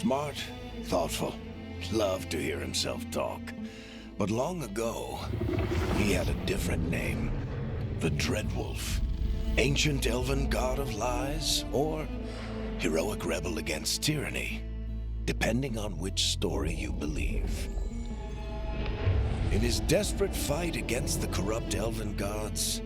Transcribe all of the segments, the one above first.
Smart, thoughtful, loved to hear himself talk. But long ago, he had a different name. The Dreadwolf. Ancient elven god of lies, or heroic rebel against tyranny, depending on which story you believe. In his desperate fight against the corrupt elven gods,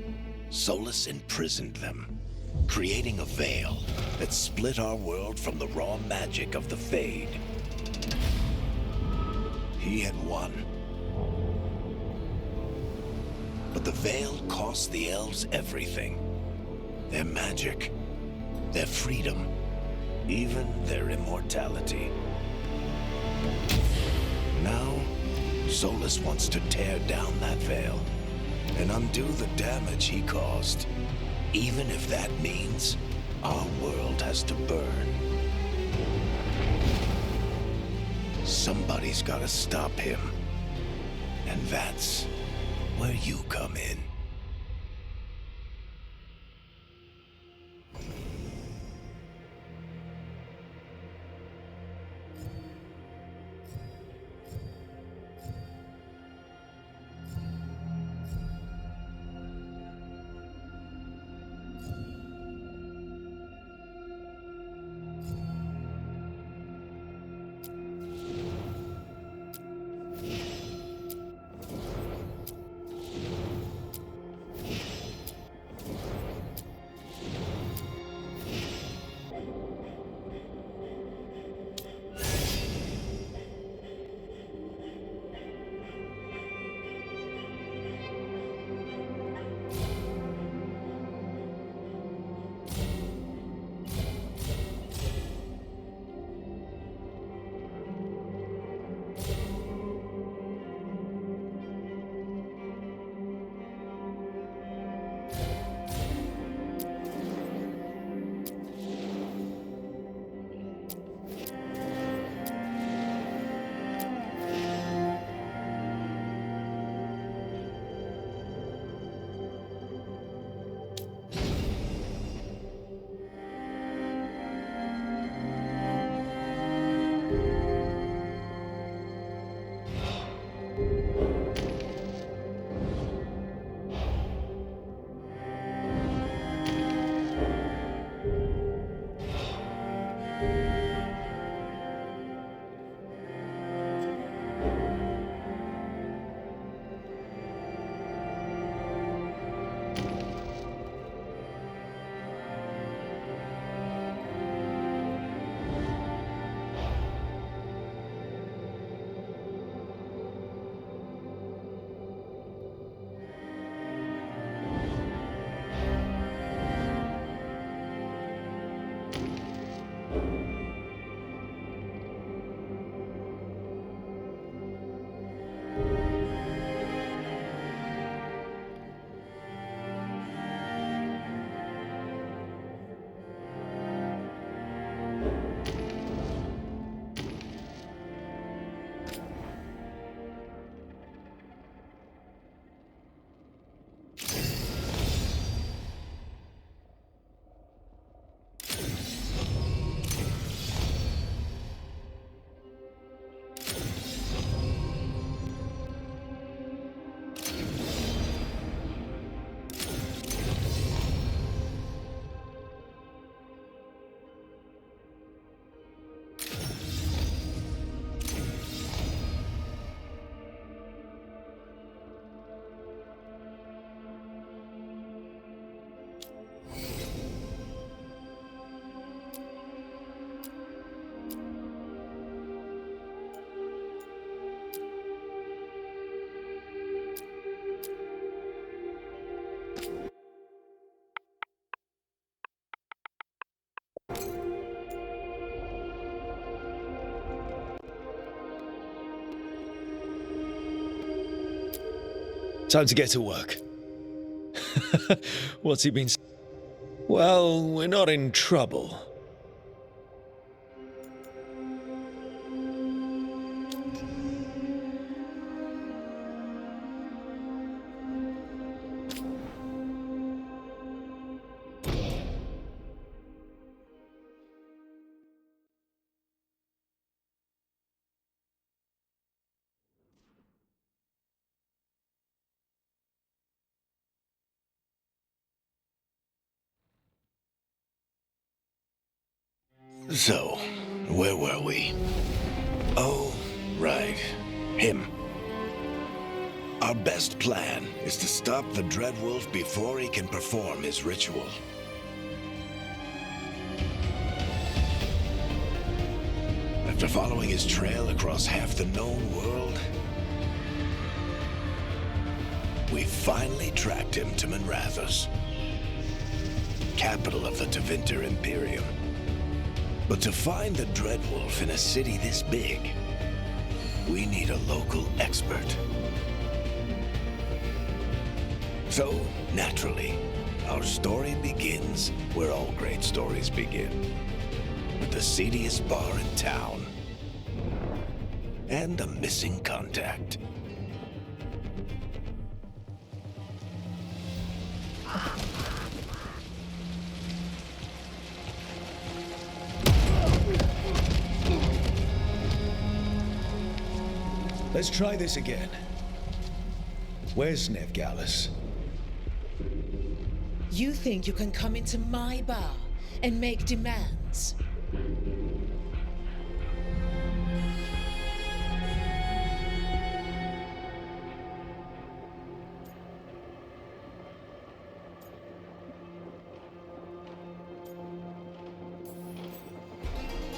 Solus imprisoned them, creating a veil that split our world from the raw magic of the Fade. He had won. But the veil cost the elves everything. Their magic, their freedom, even their immortality. Now, Solus wants to tear down that veil and undo the damage he caused, even if that means our world has to burn. Somebody's gotta stop him, and that's where you come in. Time to get to work. What's he been... Well, we're not in trouble. So, where were we? Oh, right. Him. Our best plan is to stop the Dreadwolf before he can perform his ritual. After following his trail across half the known world, we finally tracked him to Manrathus, capital of the Tevinter Imperium. But to find the Dreadwolf in a city this big, we need a local expert. So, naturally, our story begins where all great stories begin. With the seediest bar in town. And a missing contact. Let's try this again. Where's Nevgalus? You think you can come into my bar and make demands?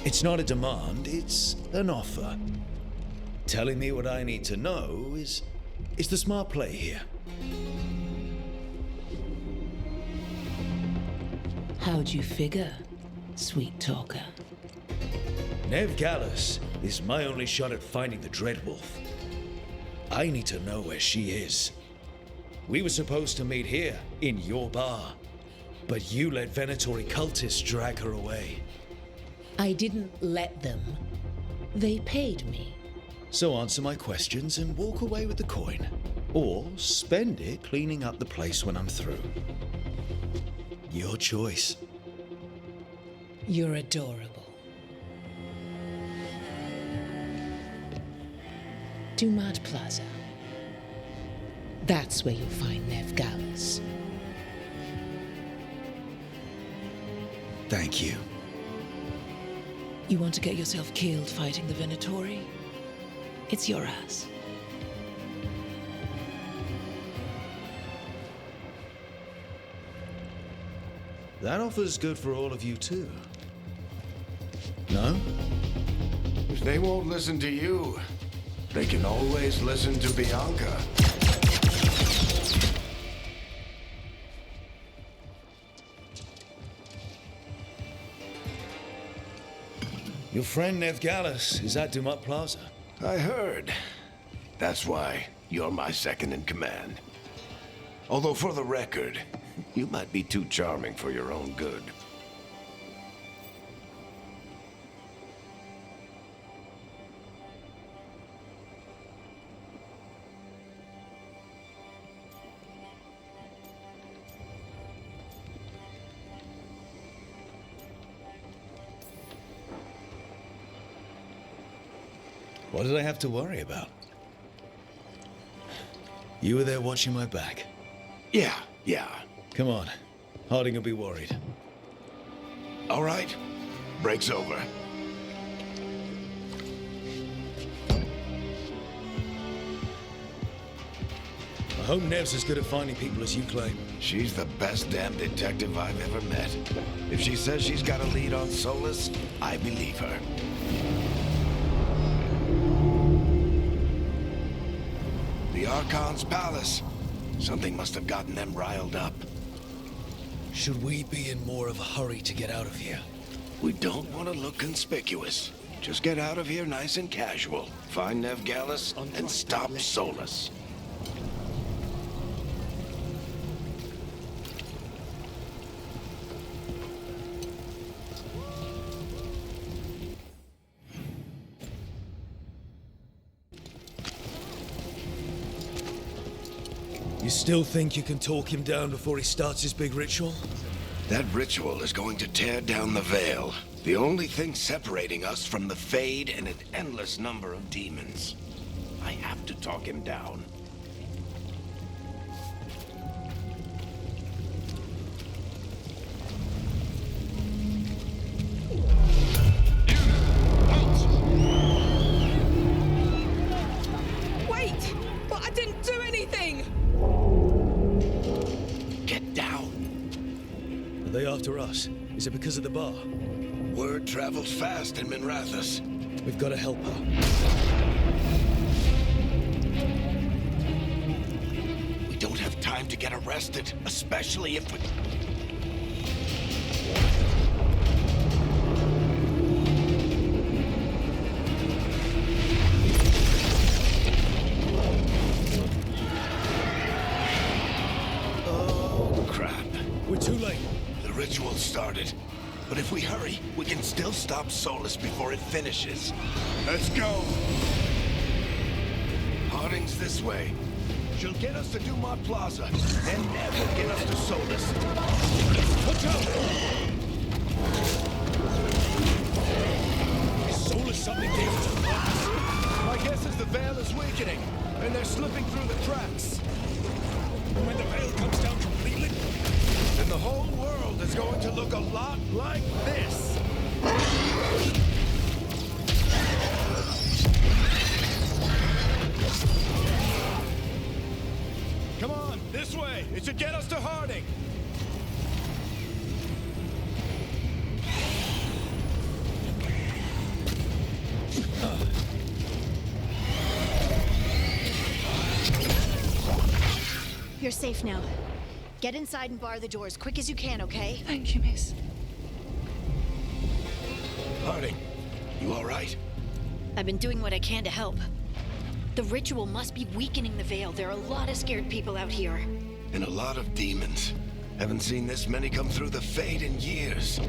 It's not a demand, it's an offer. Telling me what I need to know is the smart play here. How'd you figure, sweet talker? Nevgalus is my only shot at finding the Dreadwolf. I need to know where she is. We were supposed to meet here, in your bar. But you let Venatori cultists drag her away. I didn't let them. They paid me. So answer my questions and walk away with the coin. Or spend it cleaning up the place when I'm through. Your choice. You're adorable. Dumat Plaza. That's where you'll find Nevgalus. Thank you. You want to get yourself killed fighting the Venatori? It's your ass. That offer's good for all of you too. No? If they won't listen to you, they can always listen to Bianca. Your friend Nevgalus is at Dumat Plaza. I heard. That's why you're my second in command. Although for the record, you might be too charming for your own good. What did I have to worry about? You were there watching my back. Yeah. Come on. Harding will be worried. All right. Break's over. I hope Nev's as good at finding people as you claim. She's the best damn detective I've ever met. If she says she's got a lead on Solus, I believe her. The Archon's palace. Something must have gotten them riled up. Should we be in more of a hurry to get out of here? We don't want to look conspicuous. Just get out of here nice and casual. Find Nevgalus and stop Solus. You still think you can talk him down before he starts his big ritual? That ritual is going to tear down the veil. The only thing separating us from the Fade and an endless number of demons. I have to talk him down. after us? Is it because of the bar? Word travels fast in Minrathous. We've got to help her. We don't have time to get arrested, especially if we... Oh, crap. We're too late. The ritual started. But if we hurry, we can still stop Solus before it finishes. Let's go! Harding's this way. She'll get us to Dumont Plaza, and Nev will get us to Solus. Watch out! Is Solus something dangerous? My guess is the Veil is weakening, and they're slipping through the cracks. When the veil comes down completely? And the whole world is going to look a lot like this. Come on, this way. It should get us to Harding. You're safe now. Get inside and bar the doors quick as you can, okay? Thank you, miss. Harding, you all right? I've been doing what I can to help. The ritual must be weakening the Veil. There are a lot of scared people out here. And a lot of demons. Haven't seen this many come through the Fade in years.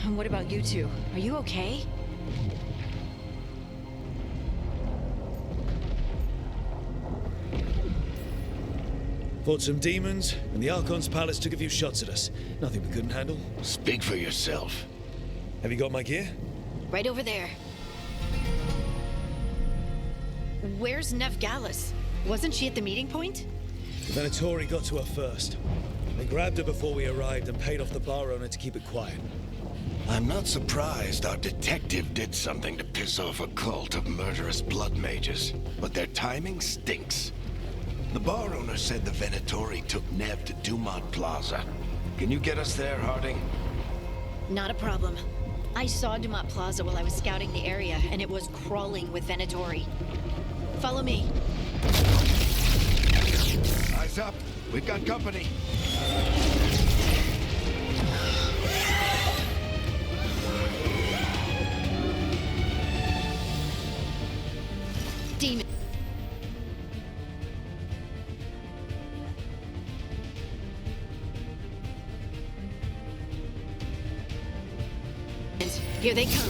And what about you two? Are you okay? Fought some demons, and the Archon's palace took a few shots at us. Nothing we couldn't handle. Speak for yourself. Have you got my gear? Right over there. Where's Nev Gallus? Wasn't she at the meeting point? The Venatori got to her first. They grabbed her before we arrived and paid off the bar owner to keep it quiet. I'm not surprised our detective did something to piss off a cult of murderous blood mages, but their timing stinks. The bar owner said the Venatori took Nev to Dumont Plaza. Can you get us there, Harding? Not a problem. I saw Dumont Plaza while I was scouting the area, and it was crawling with Venatori. Follow me. Eyes up. We've got company. Demon. Here they come.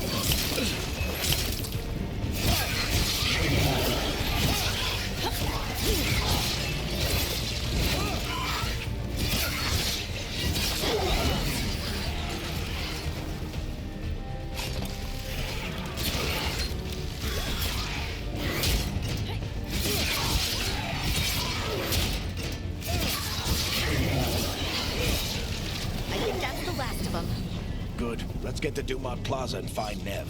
I think that's the last of them. Good. Let's get to Dumont Plaza and find Nev.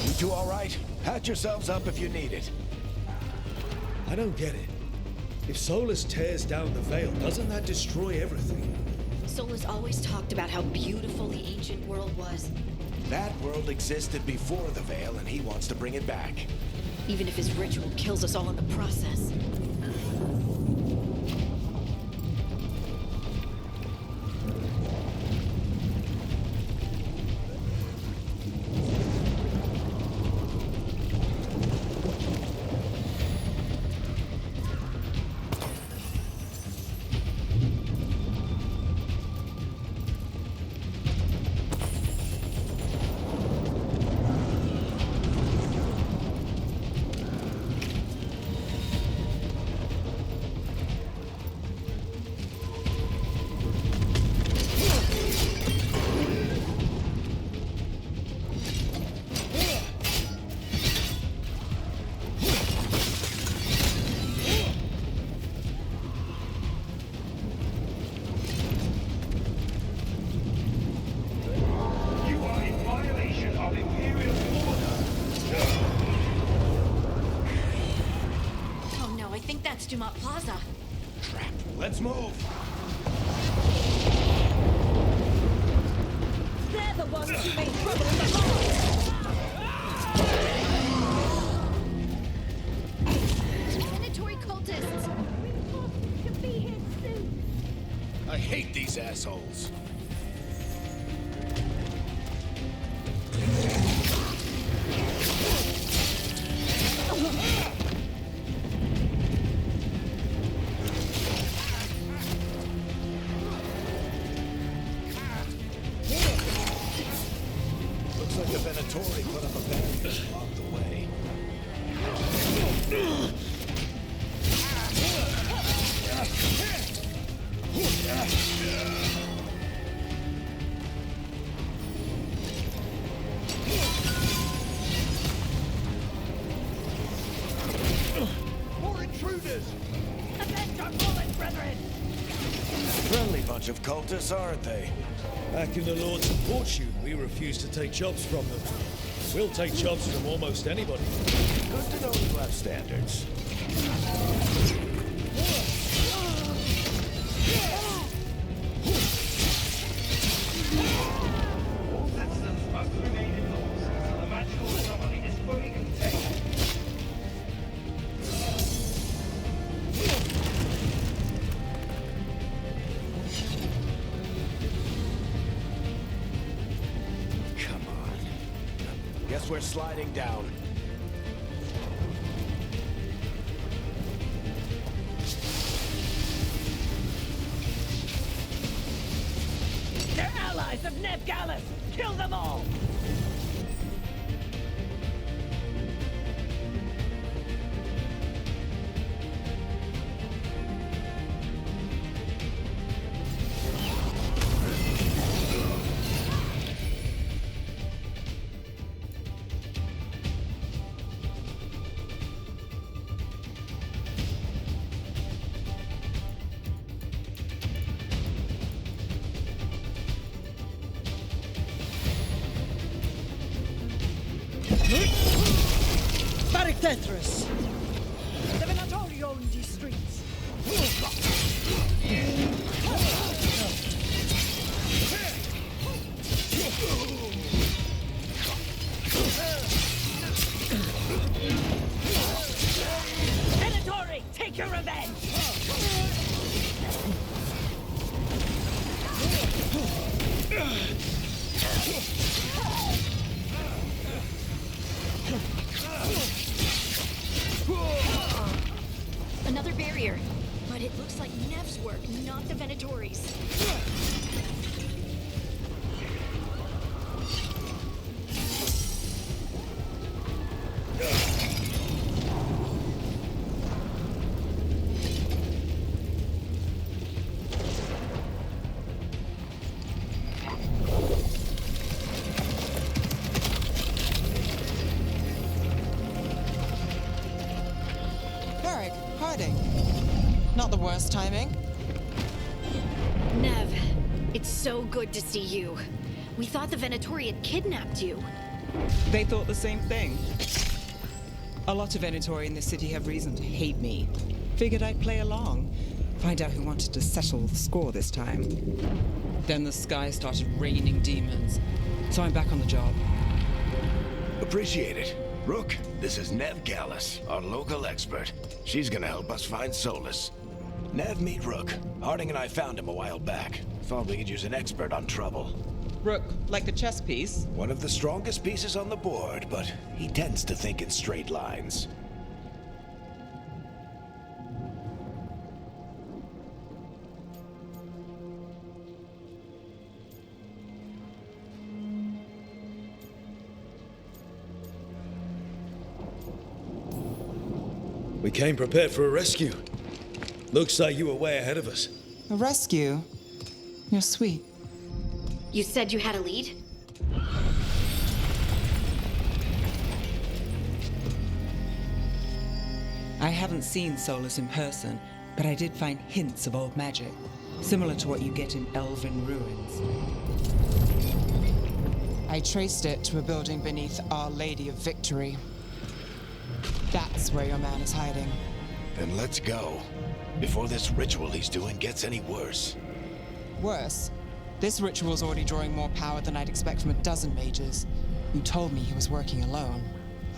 You two all right? Patch yourselves up if you need it. I don't get it. If Solus tears down the Veil, doesn't that destroy everything? Solus always talked about how beautiful the ancient world was. That world existed before the Veil, and he wants to bring it back. Even if his ritual kills us all in the process. Dumont Plaza. Crap. Let's move. They're the ones who made trouble in the Mandatory cultists! We should be here soon. I hate these assholes. Looks like the Venatori put up a barrier to block the way. More intruders! Avenge our fallen brethren! Friendly bunch of cultists, aren't they? Back in the Lords of Fortune, we refuse to take jobs from them. We'll take jobs from almost anybody. Good to know you have standards. Come on. Guess we're sliding down. They're allies of Ned Gallus! Kill them all! Tetris! The Venatori own these streets! Venatori, take your revenge! Another barrier. But it looks like Nev's work, not the Venatori's. Not the worst timing. Nev, it's so good to see you. We thought the Venatori had kidnapped you. They thought the same thing. A lot of Venatori in this city have reason to hate me. Figured I'd play along. Find out who wanted to settle the score this time. Then the sky started raining demons. So I'm back on the job. Appreciate it. Rook, this is Nev Gallus, our local expert. She's gonna help us find Solus. Nev, meet Rook. Harding and I found him a while back. Thought we could use an expert on trouble. Rook, like the chess piece? One of the strongest pieces on the board, but he tends to think in straight lines. We came prepared for a rescue. Looks like you were way ahead of us. A rescue? You're sweet. You said you had a lead? I haven't seen Solus in person, but I did find hints of old magic, similar to what you get in elven ruins. I traced it to a building beneath Our Lady of Victory. That's where your man is hiding. Then let's go. Before this ritual he's doing gets any worse. Worse, this ritual's already drawing more power than I'd expect from a dozen mages. You told me he was working alone.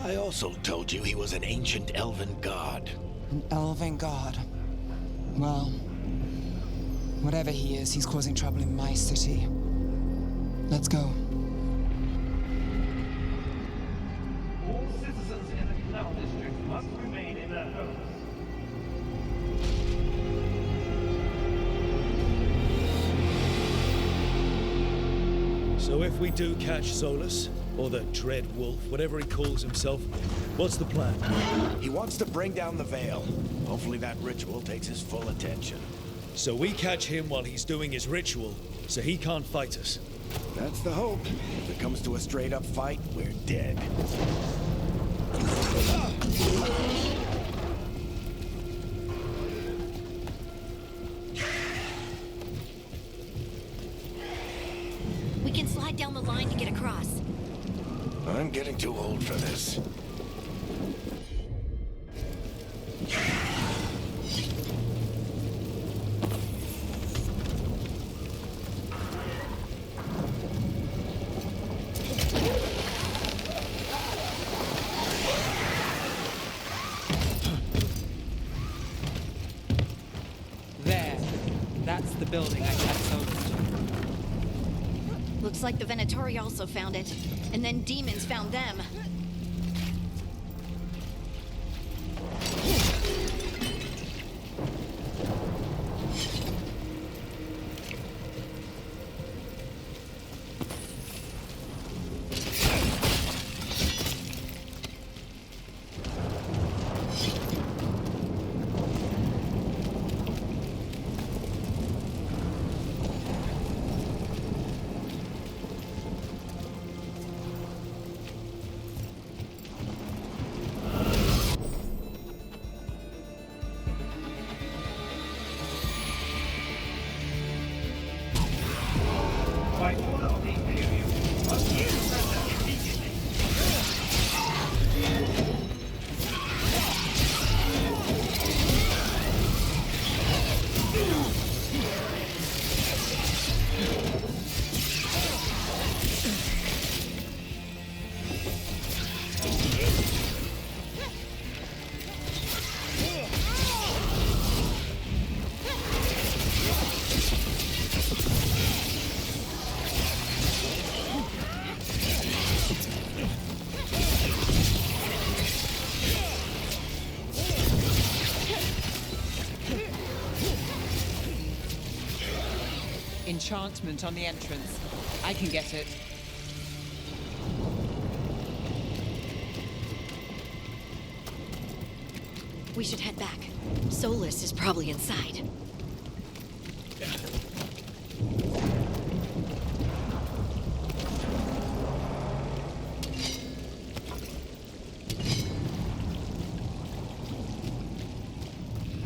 I also told you he was an ancient elven god. An elven god. Well, whatever he is, he's causing trouble in my city. Let's go. All citizens in the canal district must remain in their homes. So if we do catch Solus, or the Dread Wolf, whatever he calls himself, what's the plan? He wants to bring down the Veil. Hopefully that ritual takes his full attention. So we catch him while he's doing his ritual, so he can't fight us. That's the hope. If it comes to a straight-up fight, we're dead. We can slide down the line to get across. I'm getting too old for this. There. That's the building I kept Solus to. Looks like the Venatori also found it. And then demons found them. By order of the Imperium, must you surrender immediately. Enchantment on the entrance. I can get it. We should head back. Solus is probably inside.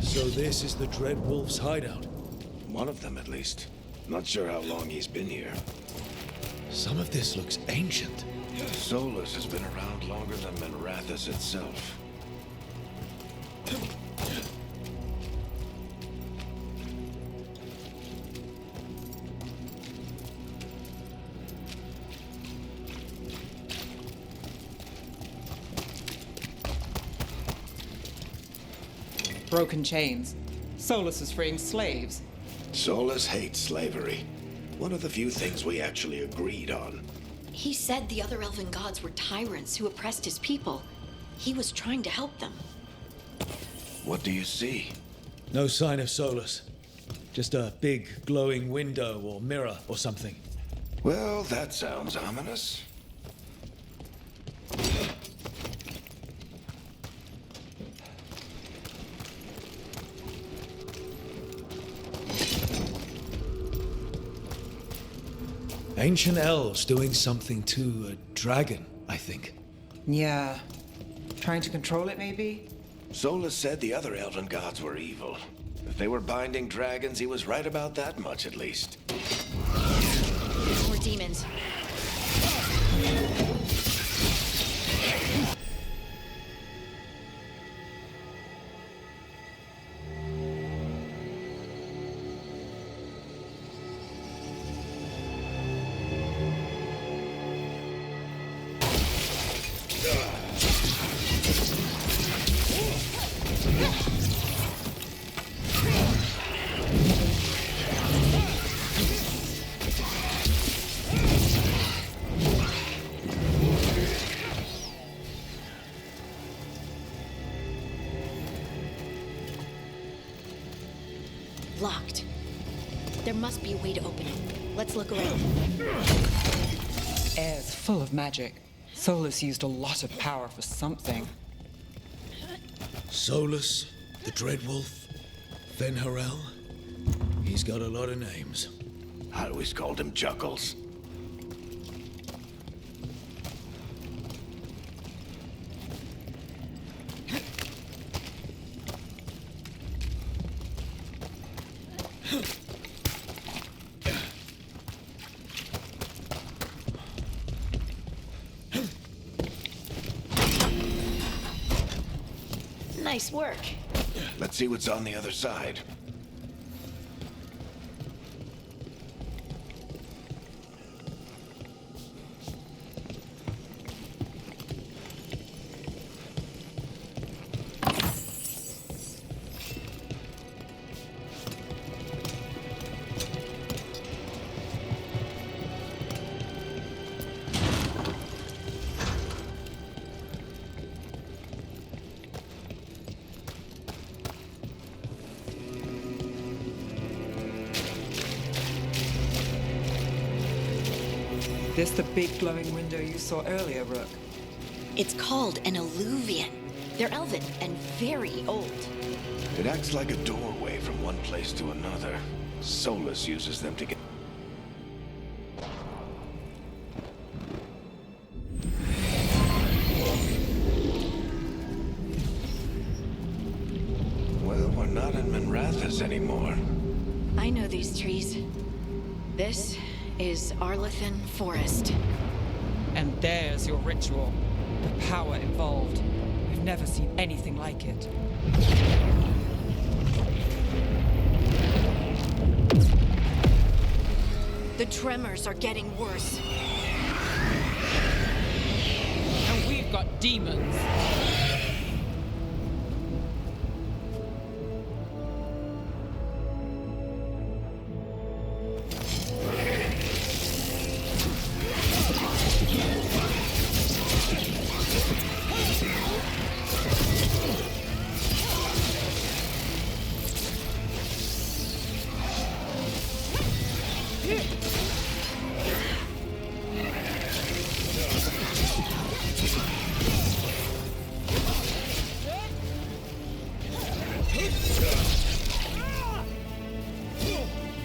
So this is the Dread Wolf's hideout. One of them, at least. Not sure how long he's been here. Some of this looks ancient. Solus has been around longer than Manrathus itself. Broken chains. Solus is freeing slaves. Solus hates slavery. One of the few things we actually agreed on. He said the other elven gods were tyrants who oppressed his people. He was trying to help them. What do you see? No sign of Solus. Just a big glowing window or mirror or something. Well, that sounds ominous. Ancient elves doing something to a dragon, I think. Yeah. Trying to control it, maybe? Solus said the other elven gods were evil. If they were binding dragons, he was right about that much, at least. More demons. Locked. There must be a way to open it. Let's look around. Air's full of magic. Solus used a lot of power for something. Solus, the Dreadwolf, Venharel. He's got a lot of names. I always called him Chuckles. Nice work. Let's see what's on the other side. This the big glowing window you saw earlier, Rook? It's called an alluvian. They're elven and very old. It acts like a doorway from one place to another. Solus uses them to get... Well, we're not in Minrathous anymore. I know these trees. This is Arlethan Forest. And there's your ritual. The power involved. We've never seen anything like it. The tremors are getting worse. And we've got demons.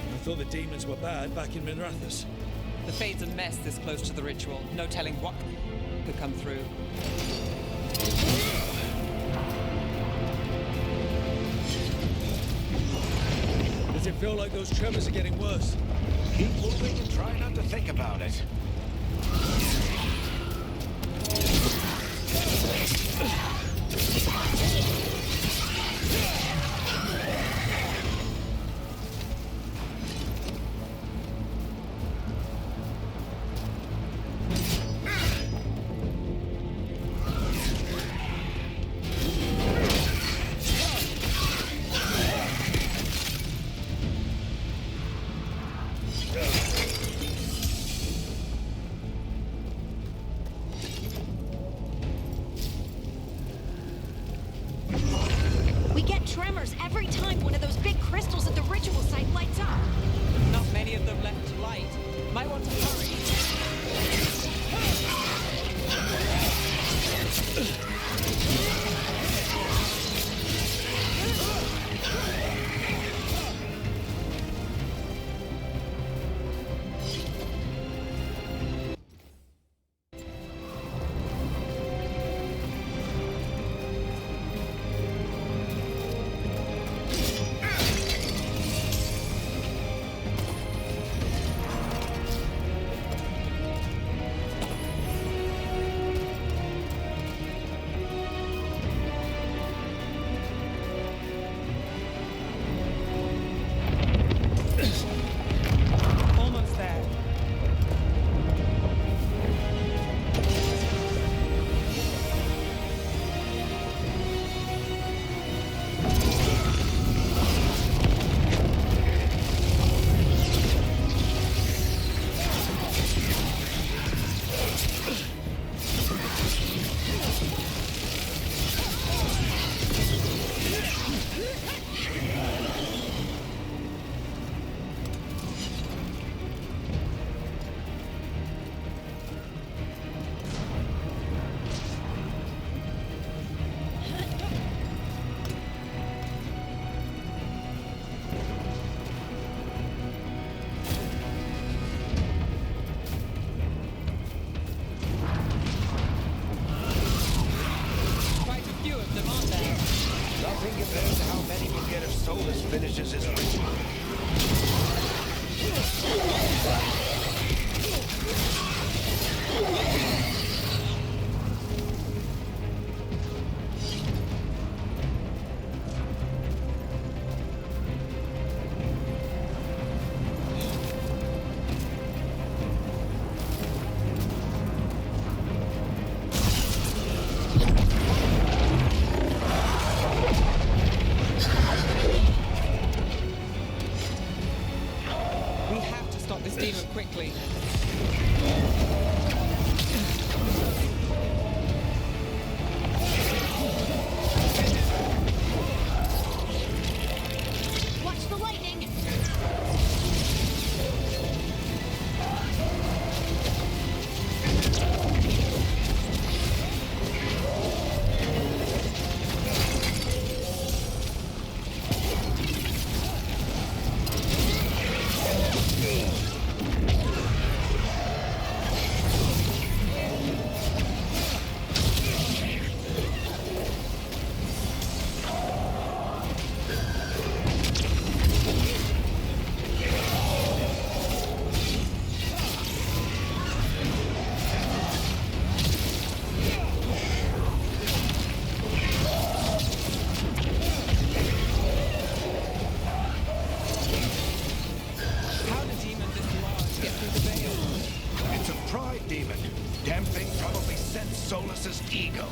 I thought the demons were bad back in Minrathous. The Fade's a mess this close to the ritual. No telling what could come through. Does it feel like those tremors are getting worse? Keep moving and try not to think about it. We get tremors every time one of those big crystals at the ritual site lights up. Not many of them left to light. Might want to hurry. nothing compared to how many we'll get if Solus finishes his ritual. We have to stop this demon quickly. Watch the lightning! How did demon this large get through the veil? It's a pride demon. Damn thing probably sensed Solus's ego.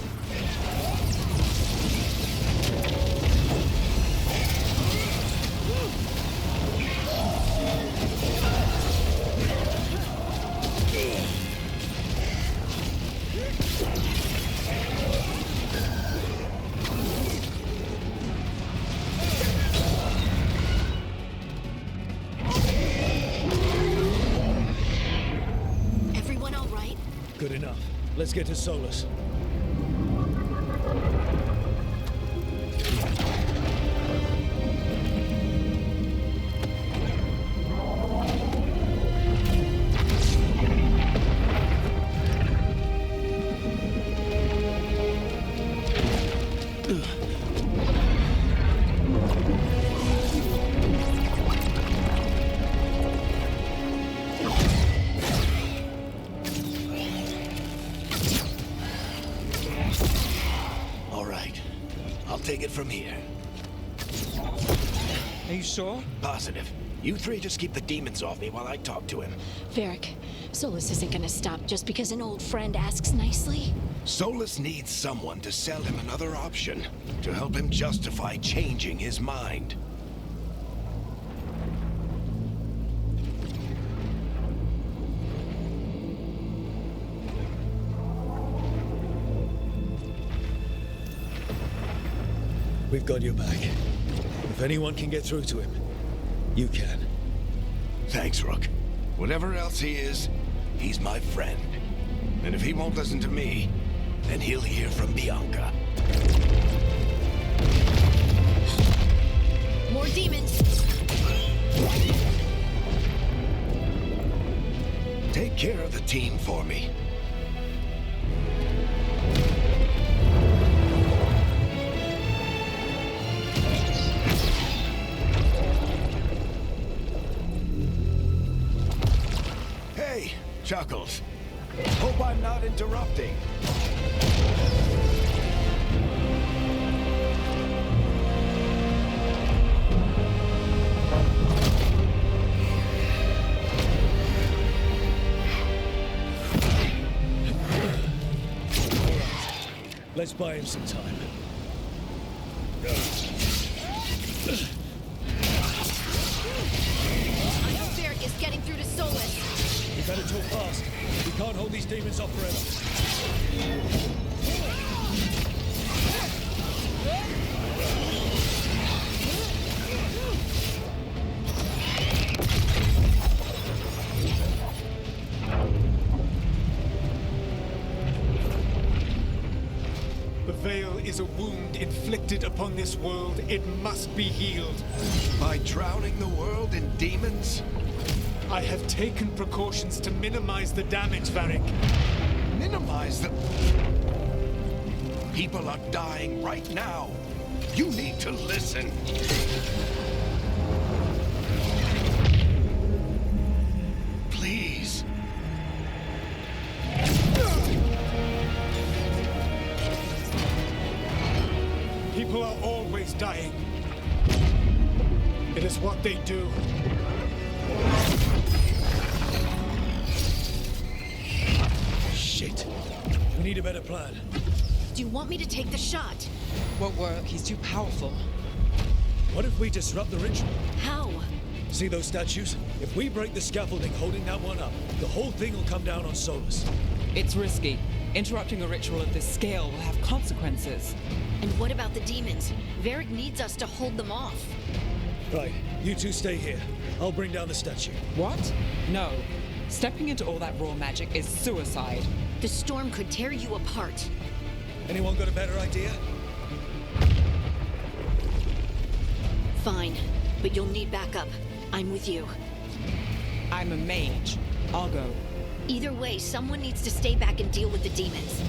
Everyone all right? Good enough. Let's get to Solus. All right. I'll take it from here. Are you sure? Positive. You three just keep the demons off me while I talk to him. Varric, Solus isn't gonna stop just because an old friend asks nicely. Solus needs someone to sell him another option, to help him justify changing his mind. We've got your back. If anyone can get through to him, you can. Thanks, Rook. Whatever else he is, he's my friend. And if he won't listen to me, then he'll hear from Bianca. More demons! Take care of the team for me. Hey, Chuckles. Hope I'm not interrupting. Let's buy him some time. I know Varric is getting through to Solus. We better talk fast. We can't hold these demons off forever. The veil is a wound inflicted upon this world. It must be healed. By drowning the world in demons? I have taken precautions to minimize the damage, Varric. Minimize the... People are dying right now. You need to listen. Please. People are always dying. It is what they do. Shit. We need a better plan. Do you want me to take the shot? Won't work. He's too powerful. What if we disrupt the ritual? How? See those statues? If we break the scaffolding holding that one up, the whole thing will come down on Solus. It's risky. Interrupting a ritual of this scale will have consequences. And what about the demons? Varric needs us to hold them off. Right, you two stay here. I'll bring down the statue. What? No. Stepping into all that raw magic is suicide. The storm could tear you apart. Anyone got a better idea? Fine, but you'll need backup. I'm with you. I'm a mage. I'll go. Either way, someone needs to stay back and deal with the demons.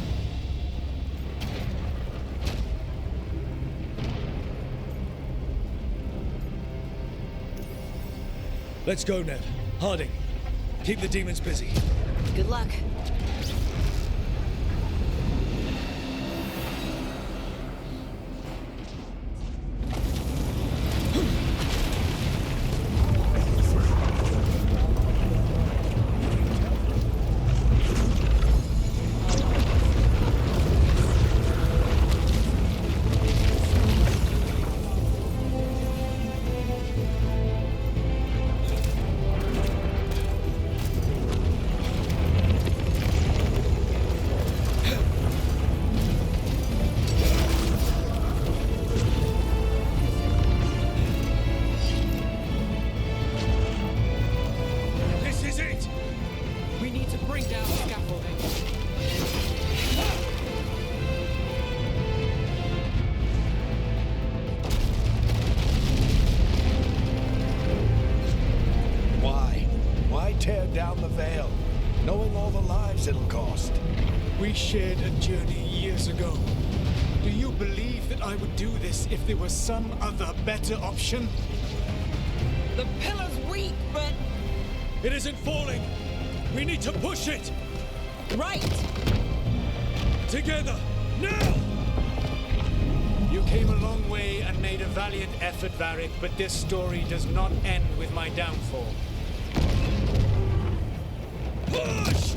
Let's go, Neb. Harding, keep the demons busy. Good luck. Tear down the veil, knowing all the lives it'll cost. We shared a journey years ago. Do you believe that I would do this if there was some other better option? The pillar's weak, but... It isn't falling! We need to push it! Right! Together! Now! You came a long way and made a valiant effort, Varric, but this story does not end with my downfall. Push!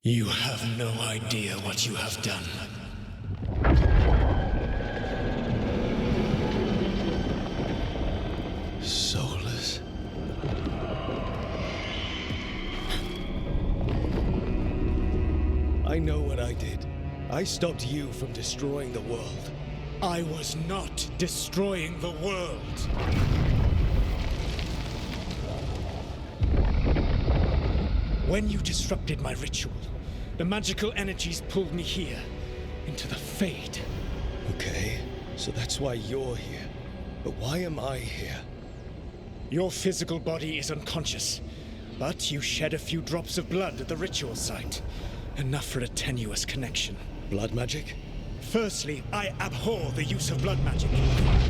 You have no idea what you have done. Soulless. I know what I did. I stopped you from destroying the world. I was not destroying the world. When you disrupted my ritual, the magical energies pulled me here, into the Fade. Okay, so that's why you're here. But why am I here? Your physical body is unconscious, but you shed a few drops of blood at the ritual site. Enough for a tenuous connection. Blood magic? Firstly, I abhor the use of blood magic.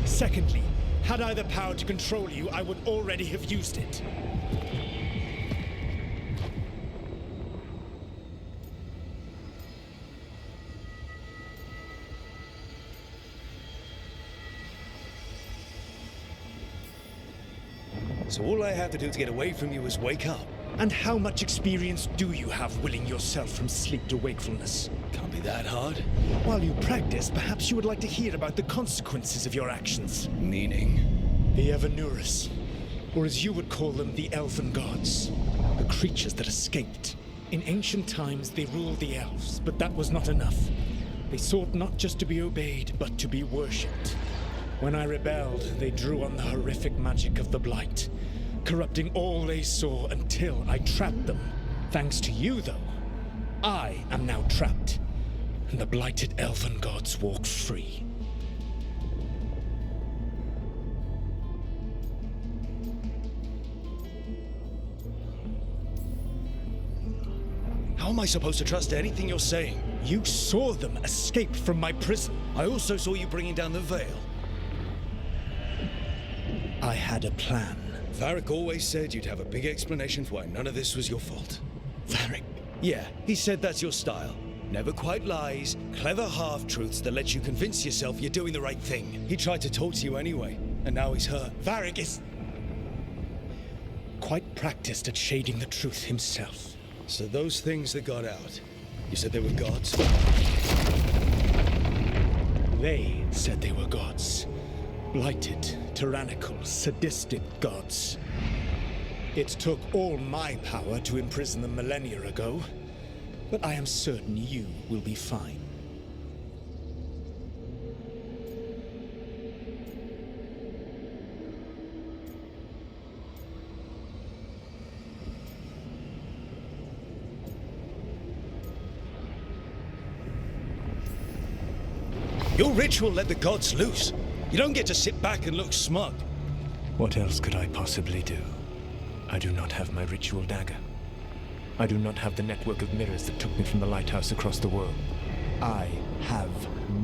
Secondly, had I the power to control you, I would already have used it. So all I have to do to get away from you is wake up? And how much experience do you have willing yourself from sleep to wakefulness? Can't be that hard. While you practice, perhaps you would like to hear about the consequences of your actions. Meaning? The Aventuras, or as you would call them, the Elven Gods. The creatures that escaped. In ancient times, they ruled the elves, but that was not enough. They sought not just to be obeyed, but to be worshipped. When I rebelled, they drew on the horrific magic of the Blight, corrupting all they saw until I trapped them. Thanks to you, though, I am now trapped, and the blighted elven gods walk free. How am I supposed to trust anything you're saying? You saw them escape from my prison. I also saw you bringing down the veil. I had a plan. Varric always said you'd have a big explanation for why none of this was your fault. Varric? Yeah, he said that's your style. Never quite lies, clever half-truths that let you convince yourself you're doing the right thing. He tried to talk to you anyway, and now he's hurt. Varric is quite practiced at shading the truth himself. So those things that got out, you said they were gods? They said they were gods. Blighted, tyrannical, sadistic gods. It took all my power to imprison them millennia ago, but I am certain you will be fine. Your ritual let the gods loose. You don't get to sit back and look smug. What else could I possibly do? I do not have my ritual dagger. I do not have the network of mirrors that took me from the lighthouse across the world. I have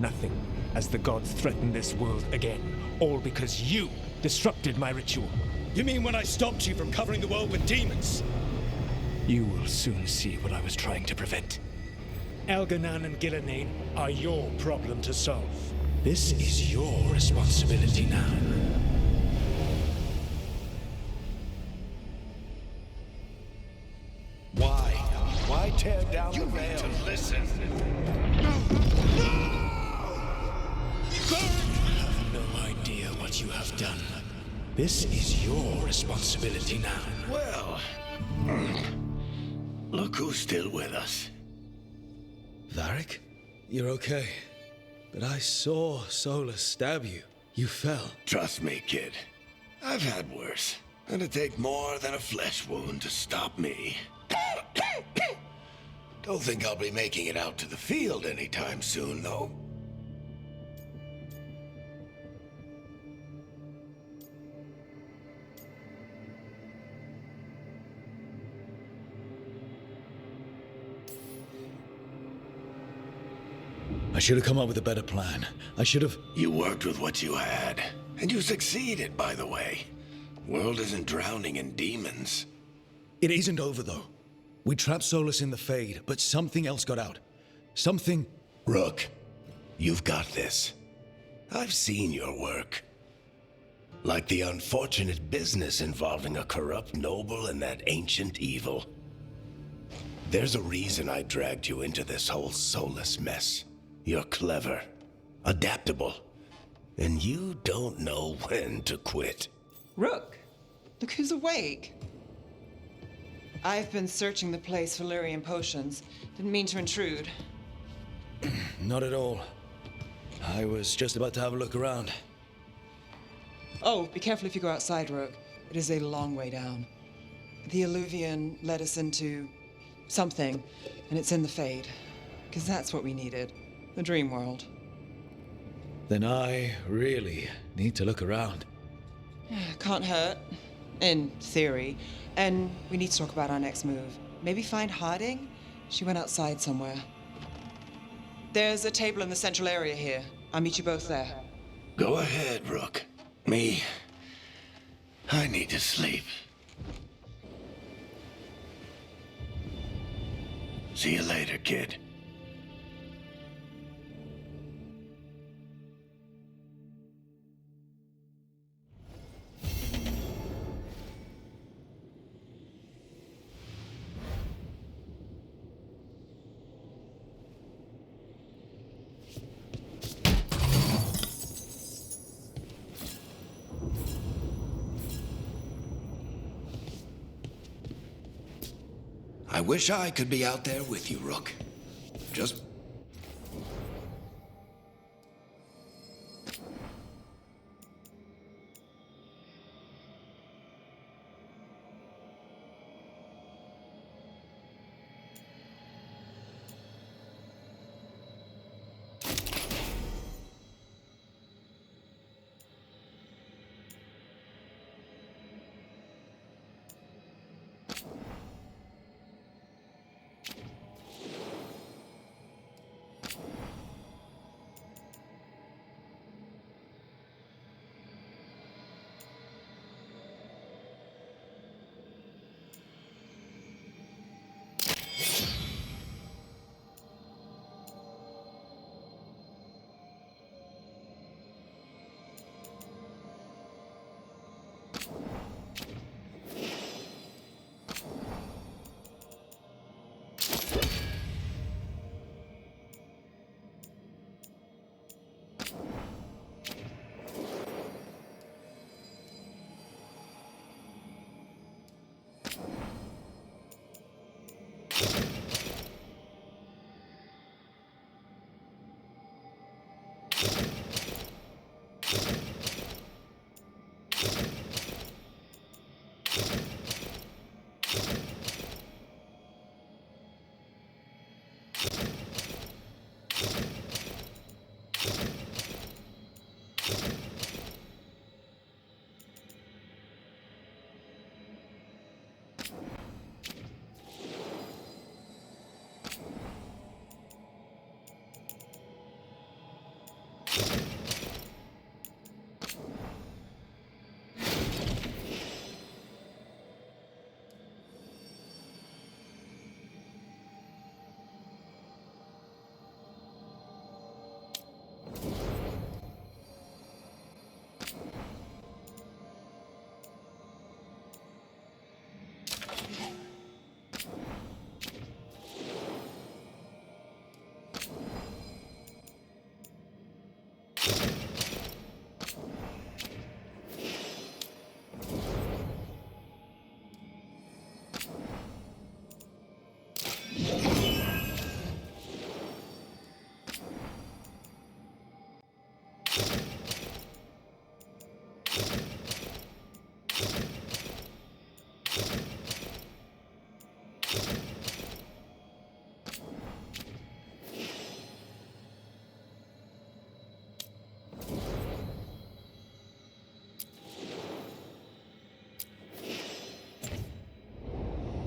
nothing as the gods threaten this world again, all because you disrupted my ritual. You mean when I stopped you from covering the world with demons? You will soon see what I was trying to prevent. Elganan and Gillenane are your problem to solve. This is your responsibility now. Why? Why tear down the veil? You need to listen. You have no idea what you have done. This is your responsibility now. Well, look who's still with us. Varric? You're okay. But I saw Solus stab you. You fell. Trust me, kid. I've had worse. It'd take more than a flesh wound to stop me. Don't think I'll be making it out to the field anytime soon, though. I should have come up with a better plan. I should have... You worked with what you had. And you succeeded, by the way. World isn't drowning in demons. It isn't over, though. We trapped Solus in the Fade, but something else got out. Something... Rook, you've got this. I've seen your work. Like the unfortunate business involving a corrupt noble and that ancient evil. There's a reason I dragged you into this whole soulless mess. You're clever, adaptable, and you don't know when to quit. Rook, look who's awake. I've been searching the place for Lyrian potions. Didn't mean to intrude. Not at all. I was just about to have a look around. Oh, be careful if you go outside, Rook. It is a long way down. The Alluvian led us into something, and it's in the Fade. Because that's what we needed. The dream world. Then I really need to look around. Can't hurt. In theory. And we need to talk about our next move. Maybe find Harding? She went outside somewhere. There's a table in the central area here. I'll meet you both there. Go ahead, Rook. Me, I need to sleep. See you later, kid. I wish I could be out there with you, Rook. Just...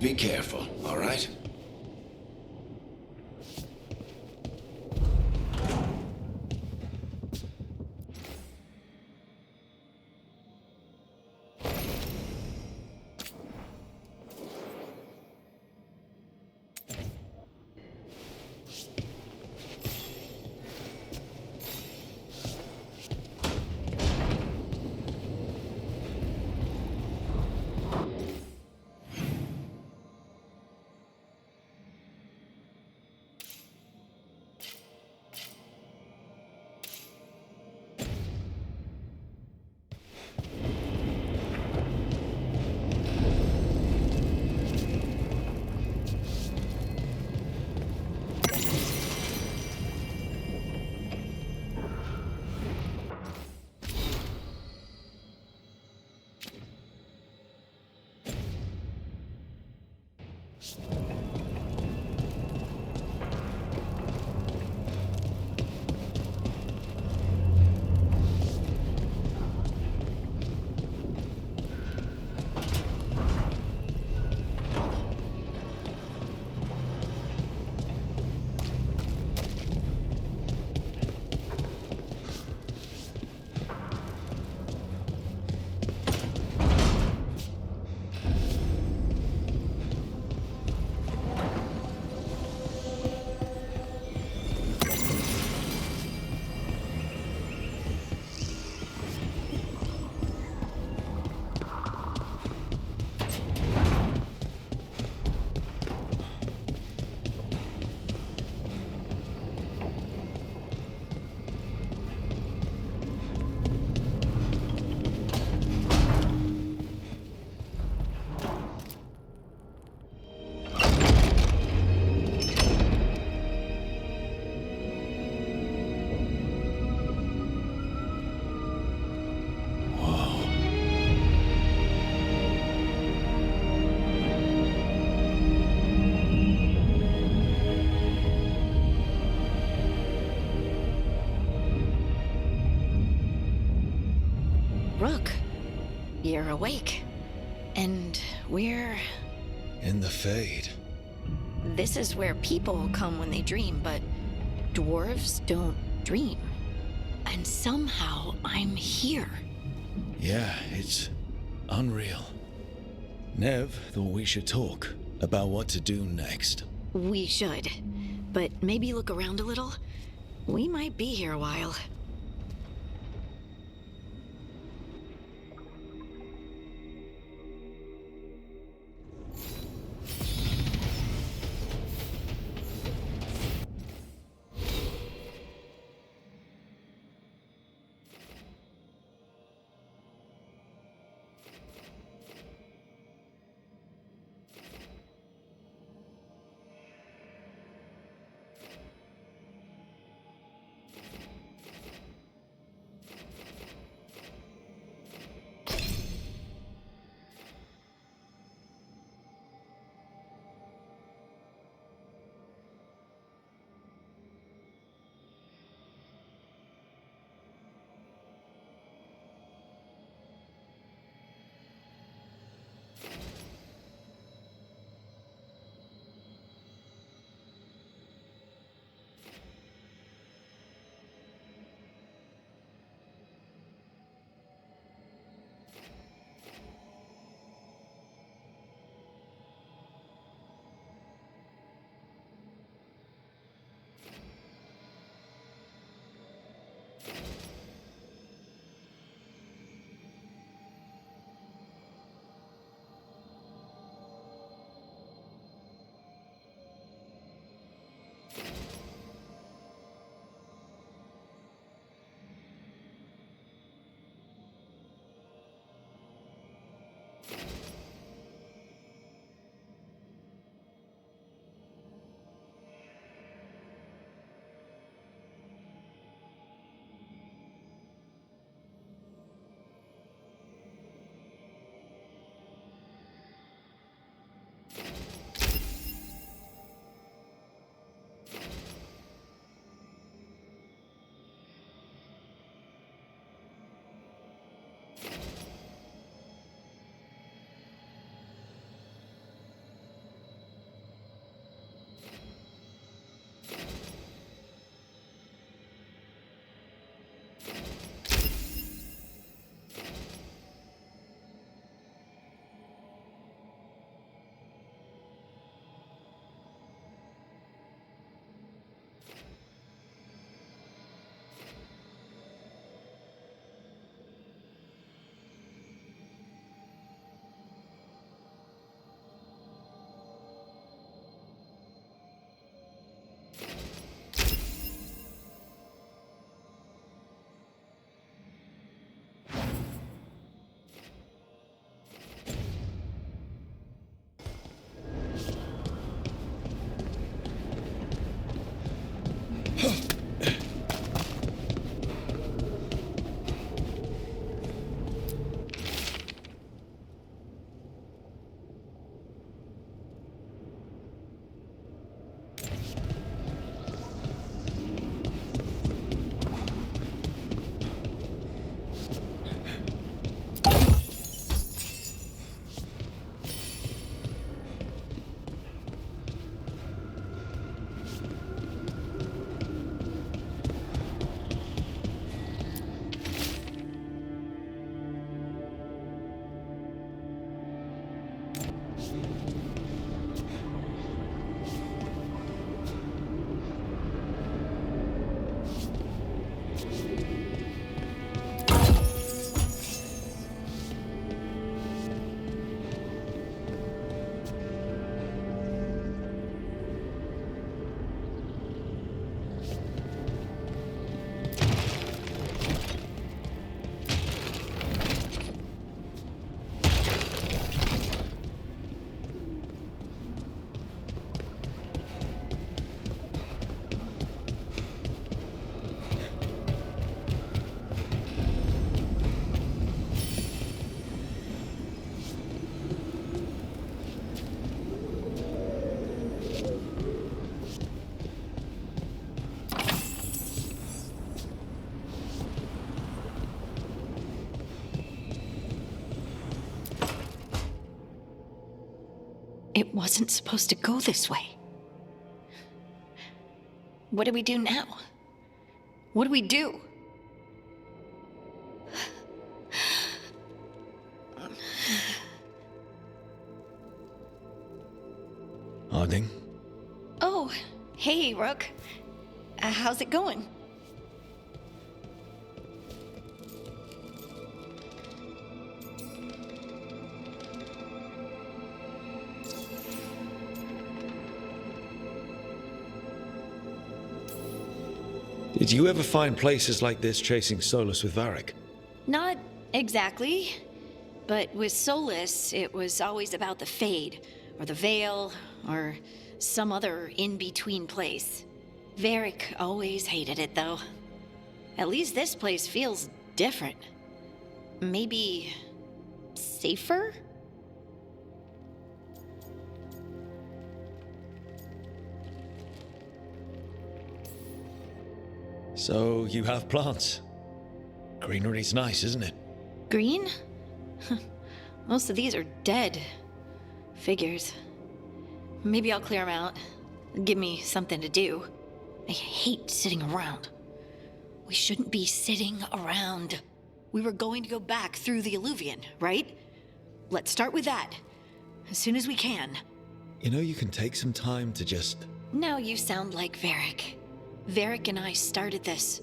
Be careful, all right? Rook, you're awake. And we're... In the Fade. This is where people come when they dream, but dwarves don't dream. And somehow I'm here. Yeah, it's unreal. Nev thought we should talk about what to do next. We should. But maybe look around a little. We might be here a while. wasn't supposed to go this way. What do we do now? What do we do? Harding? Oh, hey, Rook. How's it going? Did you ever find places like this chasing Solus with Varric? Not exactly. But with Solus, it was always about the Fade, or the Veil, or some other in-between place. Varric always hated it, though. At least this place feels different. Maybe safer? So you have plants. Greenery's nice, isn't it? Green? Most of these are dead. Figures. Maybe I'll clear them out. Give me something to do. I hate sitting around. We shouldn't be sitting around. We were going to go back through the Alluvion, right? Let's start with that. As soon as we can. You know, you can take some time to just... Now you sound like Varric. Varric and I started this.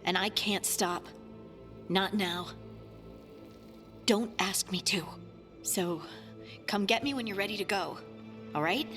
And I can't stop. Not now. Don't ask me to. So, come get me when you're ready to go. All right?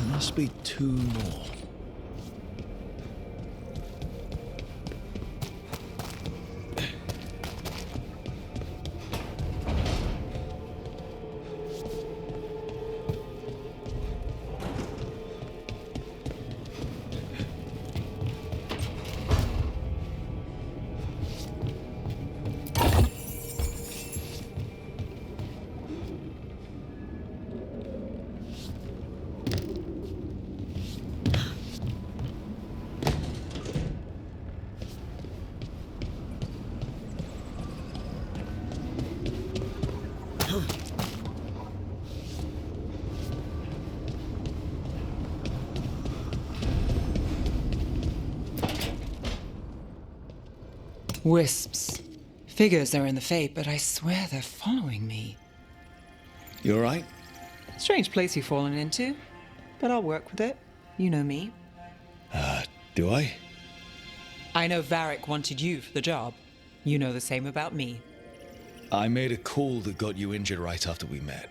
Must be two more. Wisps. Figures are in the Fate, but I swear they're following me. You alright? Strange place you've fallen into, but I'll work with it. You know me. Do I? I know Varric wanted you for the job. You know the same about me. I made a call that got you injured right after we met.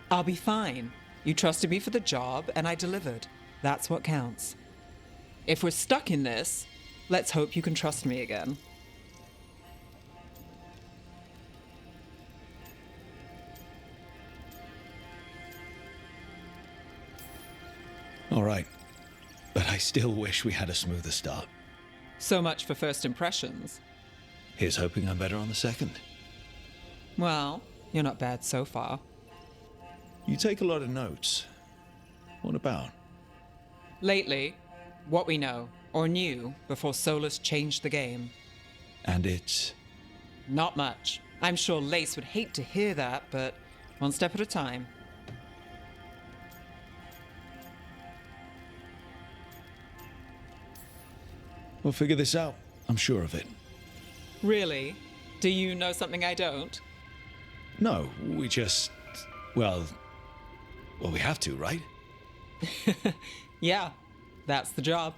I'll be fine. You trusted me for the job, and I delivered. That's what counts. If we're stuck in this, let's hope you can trust me again. All right. But I still wish we had a smoother start. So much for first impressions. Here's hoping I'm better on the second. Well, you're not bad so far. You take a lot of notes. What about? Lately, what we know, or knew, before Solus changed the game. And it's... Not much. I'm sure Lace would hate to hear that, but one step at a time. We'll figure this out. I'm sure of it. Really? Do you know something I don't? No, we just... Well, we have to, right? Yeah, that's the job.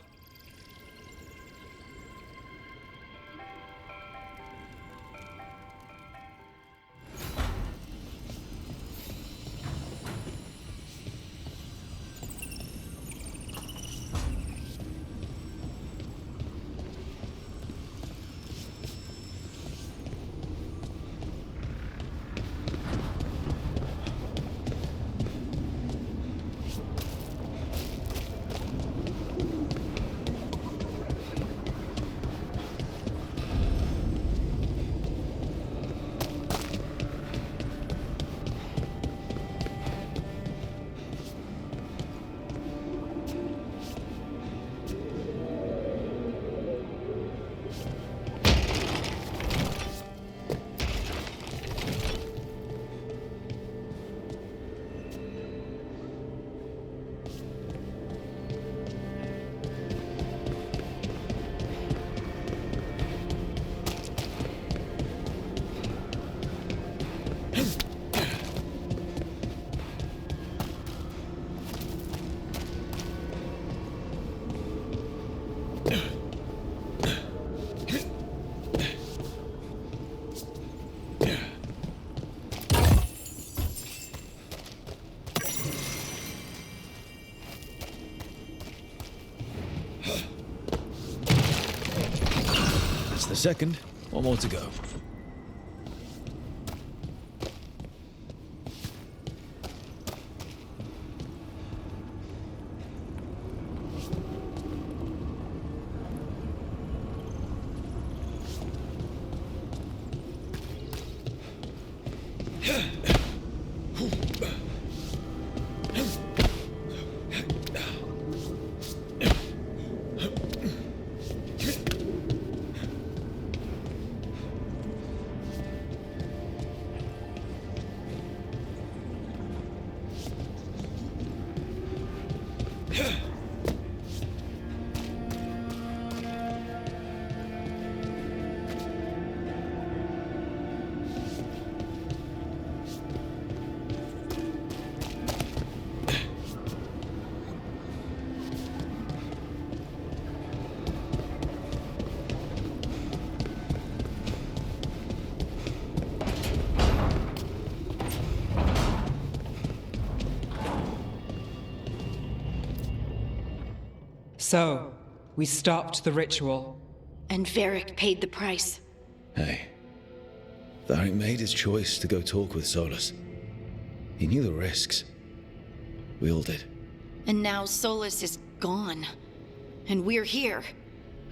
That's the second. One more to go. So, we stopped the ritual. And Varric paid the price. Hey. Varric made his choice to go talk with Solus. He knew the risks. We all did. And now Solus is gone. And we're here.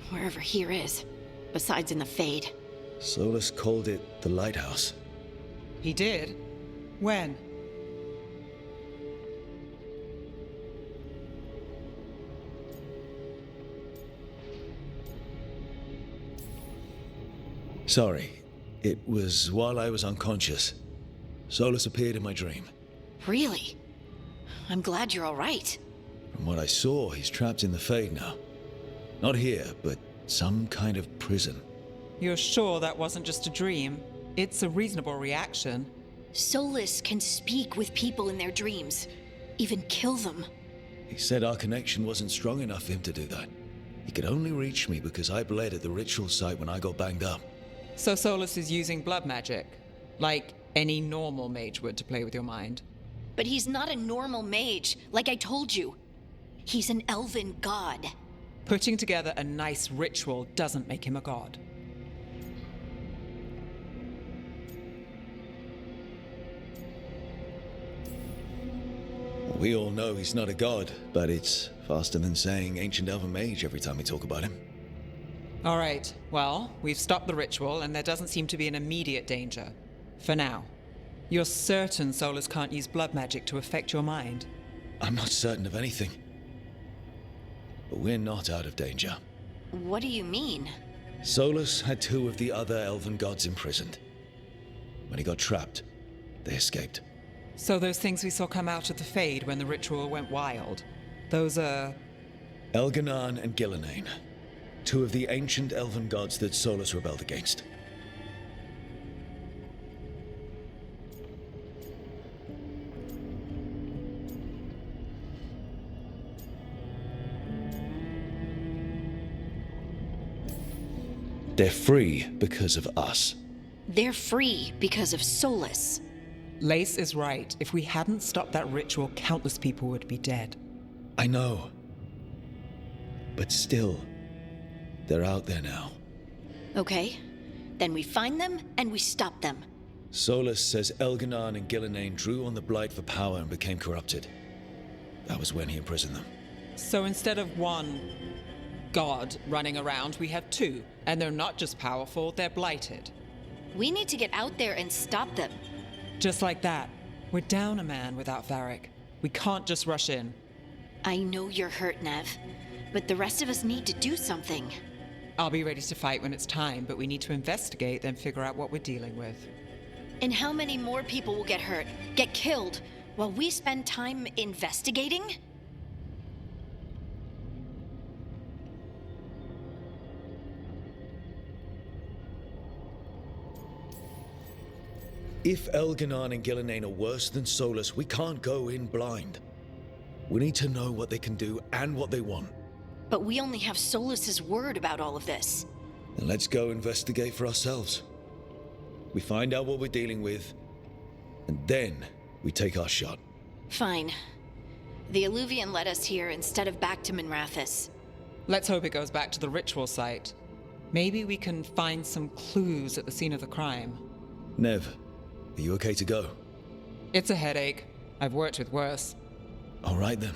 Wherever here is. Besides in the Fade. Solus called it the Lighthouse. He did? When? Sorry. It was while I was unconscious. Solus appeared in my dream. Really? I'm glad you're all right. From what I saw, he's trapped in the Fade now. Not here, but some kind of prison. You're sure that wasn't just a dream? It's a reasonable reaction. Solus can speak with people in their dreams. Even kill them. He said our connection wasn't strong enough for him to do that. He could only reach me because I bled at the ritual site when I got banged up. So Solus is using blood magic, like any normal mage would to play with your mind. But he's not a normal mage, like I told you. He's an elven god. Putting together a nice ritual doesn't make him a god. We all know he's not a god, but it's faster than saying ancient elven mage every time we talk about him. All right, well, we've stopped the ritual, and there doesn't seem to be an immediate danger. For now. You're certain Solus can't use blood magic to affect your mind? I'm not certain of anything. But we're not out of danger. What do you mean? Solus had two of the other elven gods imprisoned. When he got trapped, they escaped. So those things we saw come out of the Fade when the ritual went wild, those are... Elganan and Gillenane. Two of the ancient elven gods that Solus rebelled against. They're free because of us. They're free because of Solus. Lace is right. If we hadn't stopped that ritual, countless people would be dead. I know. But still, they're out there now. Okay. Then we find them and we stop them. Solus says Elganan and Gillenane drew on the Blight for power and became corrupted. That was when he imprisoned them. So instead of one god running around, we have two. And they're not just powerful, they're blighted. We need to get out there and stop them. Just like that. We're down a man without Varric. We can't just rush in. I know you're hurt, Nev. But the rest of us need to do something. I'll be ready to fight when it's time, but we need to investigate, then figure out what we're dealing with. And how many more people will get hurt, get killed, while we spend time investigating? If Elganan and Gillenane are worse than Solus, we can't go in blind. We need to know what they can do and what they want. But we only have Solus's word about all of this. Then let's go investigate for ourselves. We find out what we're dealing with, and then we take our shot. Fine. The Illuvian led us here instead of back to Minrathous. Let's hope it goes back to the ritual site. Maybe we can find some clues at the scene of the crime. Nev, are you okay to go? It's a headache. I've worked with worse. All right then.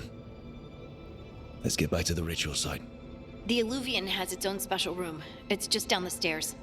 Let's get back to the ritual site. The Illuvian has its own special room. It's just down the stairs.